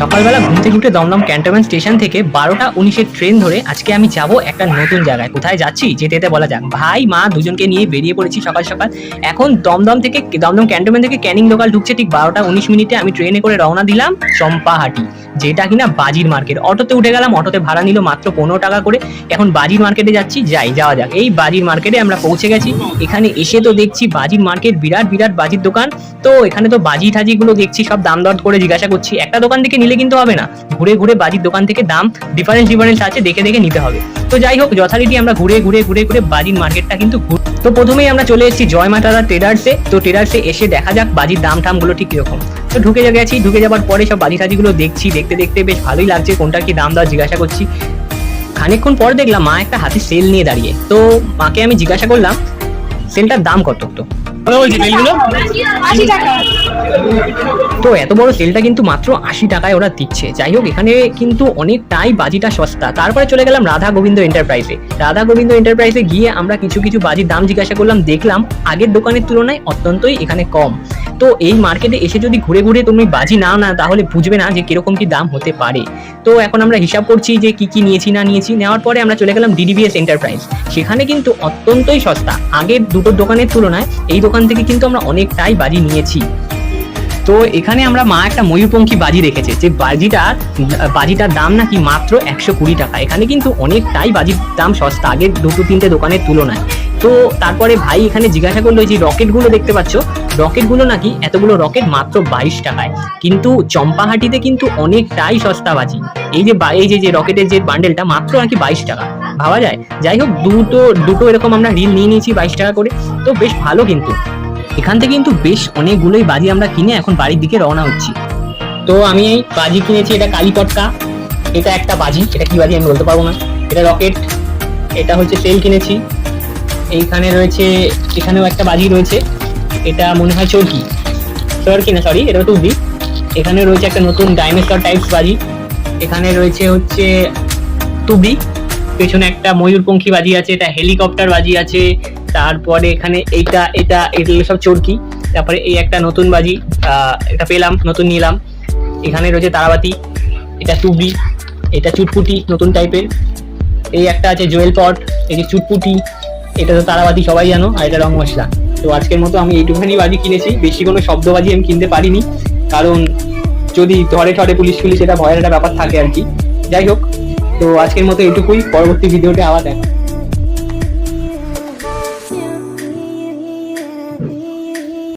সকালবেলা ঘুম থেকে উঠে দমদম ক্যান্টনমেন্ট স্টেশন থেকে 12:19 ট্রেন ধরে আজকে আমি যাব একটা নতুন জায়গায়। কোথায় যাচ্ছি যেতে যেতে বলা যাক। ভাই মা দুজনকে নিয়ে বেরিয়ে পড়েছি সকাল সকাল। এখন দমদম ক্যান্টনমেন্ট থেকে ক্যানিং লোকাল ঢুকছে ঠিক 12:19 আমি ট্রেনে করে রওনা দিলাম চম্পাহাটি, যেটা কিনা বাজির মার্কেট। অটোতে উঠে গেলাম, অটোতে ভাড়া নিল মাত্র 15 টাকা করে। এখন বাজির মার্কেটে যাচ্ছি, যাওয়া যাক। এই বাজির মার্কেটে আমরা পৌঁছে গেছি। এখানে এসে তো দেখছি বাজির মার্কেট, বিরাট বিরাট বাজির দোকান। তো এখানে তো বাজি ঠাজি গুলো দেখছি, সব দাম দর করে জিজ্ঞাসা করছি। একটা দোকান থেকে নিলে কিন্তু হবে না, ঘুরে ঘুরে বাজির দোকান থেকে দাম ডিফারেন্স আছে, দেখে দেখে নিতে হবে। তো যাই হোক, যথারীতি আমরা ঘুরে ঘুরে বাজির মার্কেটটা কিন্তু তো প্রথমেই আমরা চলে এসেছি জয় মা তারা ট্রেডার্সে। তো ট্রেডার্সে এসে দেখা যাক বাজির দাম টাম গুলো ঠিক কিরকম। তো ঢুকে যাবার পরে সব বাজি টাজি গুলো দেখছি, দেখতে দেখতে বেশ ভালোই লাগছে। কোনটা কি দাম দর জিজ্ঞাসা করছি। খানিকক্ষণ পর দেখলাম মা একটা হাতে সেল নিয়ে দাঁড়িয়ে। তো মাকে আমি জিজ্ঞাসা করলাম সেলটার দাম কত। তো এত বড় সেলটা কিন্তু মাত্র 80 টাকায় ওরা দিচ্ছে। যাই হোক, এখানে কিন্তু অনেকটাই বাজিটা সস্তা। তারপরে চলে গেলাম রাধা গোবিন্দ এন্টারপ্রাইজে গিয়ে আমরা কিছু বাজির দাম জিজ্ঞাসা করলাম। দেখলাম আগের দোকানের তুলনায় অত্যন্তই এখানে কম। তো এই মার্কেটে এসে যদি ঘুরে ঘুরে তুমি বাজি নাও না, তাহলে বুঝবে না যে কিরকম কি দাম হতে পারে। তো এখন আমরা হিসাব করছি যে কি নিয়েছি না নিয়েছি। নেওয়ার পরে আমরা চলে গেলাম ডিডিবিএস এন্টারপ্রাইজ। সেখানে কিন্তু অত্যন্তই সস্তা, আগের দুটো দোকানের তুলনায় এই দোকান থেকে কিন্তু আমরা অনেকটাই বাজি নিয়েছি। তো এখানে আমরা মা একটা ময়ূরপঙ্খী বাজি রেখেছে, যে বাজিটার দাম নাকি মাত্র 120 টাকা। এখানে কিন্তু অনেকটাই বাজির দাম সস্তা আগের দুটো তিনটে দোকানের তুলনায়। তো তারপরে ভাই এখানে জিজ্ঞাসা করলো যে রকেটগুলো দেখতে পাচ্ছ, রকেটগুলো নাকি এতগুলো রকেট মাত্র 22 টাকায়। কিন্তু চম্পাহাটিতে কিন্তু অনেকটাই সস্তা বাজি। এই যে রকেটের যে বান্ডেলটা মাত্র নাকি 22 টাকা, ভাবা যায়। যাই হোক, দুটো এরকম আমরা রিল নিয়ে নিয়েছি 22 টাকা করে। তো বেশ ভালো। কিন্তু এখান থেকে কিন্তু বেশ অনেকগুলোই বাজি আমরা কিনে এখন বাড়ির দিকে রওনা হচ্ছি। তো আমি এই বাজি কিনেছি, এটা কালী পটকা, এটা একটা বাজি, এটা কি বাজি আমি বলতে পারবো না। এটা রকেট, এটা হচ্ছে সেল কিনেছি। এইখানে রয়েছে, এখানেও একটা বাজি রয়েছে, এটা মনে হয় চরকি না, সরি, এটা টুবি। এখানে রয়েছে একটা নতুন ডাইনোসর টাইপস বাজি। এখানে রয়েছে হচ্ছে টুবি, পেছনে একটা ময়ূরপঙ্খী বাজি আছে, এটা হেলিকপ্টার বাজি আছে। তারপরে এখানে এগুলো সব চরকি। তারপরে এই একটা নতুন বাজি, এটা পেলাম, নতুন নিলাম। এখানে রয়েছে তারাবাতি, এটা টুবি, এটা চুটপুটি নতুন টাইপের। এই একটা আছে জুয়েল পট, এই যে চুটপুটি, এটা তো তারাবাতি সবাই জানো, আর এটা রং মশলা। তো আজকের মতো আমি এইটুখানি বাজি কিনেছি, বেশি কোনো শব্দবাজি আমি কিনতে পারিনি, কারণ যদি ধরে পুলিশ এটা ভয়ের একটা ব্যাপার থাকে আর কি। যাই হোক, তো আজকের মতো এইটুকুই। পরবর্তী ভিডিওতে আবার দেখা।